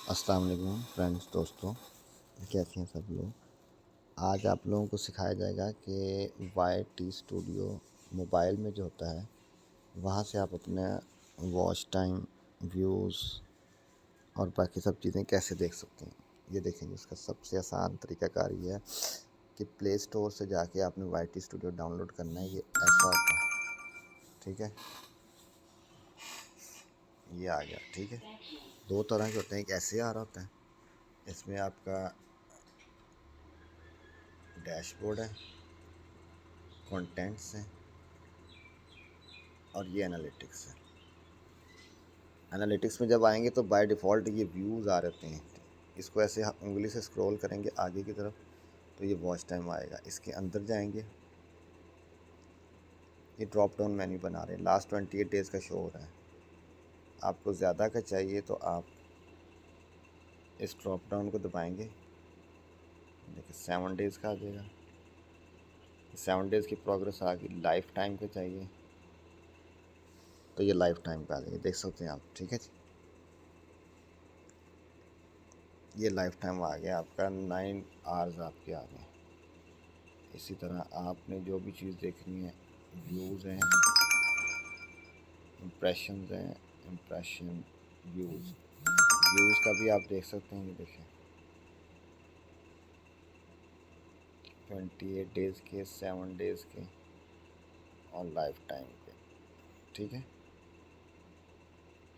السلام علیکم فرینڈس، دوستوں، کیسے ہیں سب لوگ؟ آج آپ لوگوں کو سکھایا جائے گا کہ وائی ٹی اسٹوڈیو موبائل میں جو ہوتا ہے وہاں سے آپ اپنا واچ ٹائم، ویوز اور باقی سب چیزیں کیسے دیکھ سکتے ہیں۔ یہ دیکھیں گے، اس کا سب سے آسان طریقہ کار یہ ہے کہ پلے اسٹور سے جا کے آپ نے Y T studio download کرنا ہے۔ یہ ایسا ہوتا ہے، ٹھیک ہے، یہ آ گیا، ٹھیک ہے۔ دو طرح کے ہوتے ہیں، ایک ایسے آ رہا ہوتا ہے، اس میں آپ کا ڈیش بورڈ ہے، کانٹینٹس ہیں، اور یہ انالیٹکس ہے۔ انالیٹکس میں جب آئیں گے تو بائی ڈیفالٹ یہ ویوز آ رہتے ہیں۔ اس کو ایسے انگلی سے اسکرول کریں گے آگے کی طرف تو یہ واچ ٹائم آئے گا۔ اس کے اندر جائیں گے، یہ ڈراپ ڈاؤن مینیو بنا رہے ہیں، لاسٹ 28 ڈیز کا شو ہو رہا ہے۔ آپ کو زیادہ کا چاہیے تو آپ اس ڈراپ ڈاؤن کو دبائیں گے، دیکھیں 7 ڈیز کا آ جائے گا، 7 ڈیز کی پروگرس آ گئی۔ لائف ٹائم کا چاہیے تو یہ لائف ٹائم کا آ جائے گا، دیکھ سکتے ہیں آپ، ٹھیک ہے جی۔ یہ لائف ٹائم آ گیا آپ کا، 9 آورز آپ کے آ گئے۔ اسی طرح آپ نے جو بھی چیز دیکھنی ہے، ویوز ہیں، امپریشنز ہیں، امپریشن، ویوز کا بھی آپ دیکھ سکتے ہیں۔ یہ دیکھیں 28 ڈیز کے، 7 ڈیز کے اور لائف ٹائم کے، ٹھیک ہے۔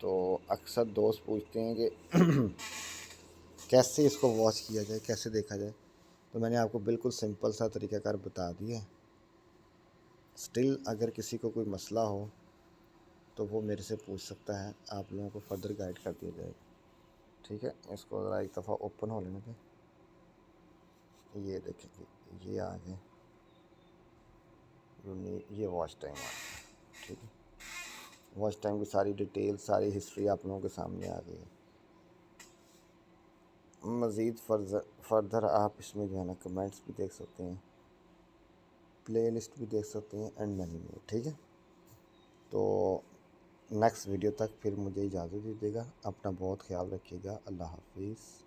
تو اکثر دوست پوچھتے ہیں کہ کیسے اس کو واچ کیا جائے، کیسے دیکھا جائے، تو میں نے آپ کو بالکل سمپل سا طریقہ کار بتا دیا ہے۔ سٹل اگر کسی کو کوئی مسئلہ ہو تو وہ میرے سے پوچھ سکتا ہے، آپ لوگوں کو فردر گائیڈ کر دیا جائے گا، ٹھیک ہے۔ اس کو ذرا ایک دفعہ اوپن ہو لینے دیں۔ یہ دیکھیں جی، یہ آ گئے، یہ واچ ٹائم آ گیا، ٹھیک ہے۔ واچ ٹائم کی ساری ڈیٹیل، ساری ہسٹری آپ لوگوں کے سامنے آ گئی ہے۔ مزید فردر آپ اس میں جو ہے نا کمنٹس بھی دیکھ سکتے ہیں، پلے لسٹ بھی دیکھ سکتے ہیں، اینڈ مینی مور، ٹھیک ہے۔ تو نیکسٹ ویڈیو تک پھر مجھے اجازت دیجیے گا، اپنا بہت خیال رکھیے گا، اللہ حافظ۔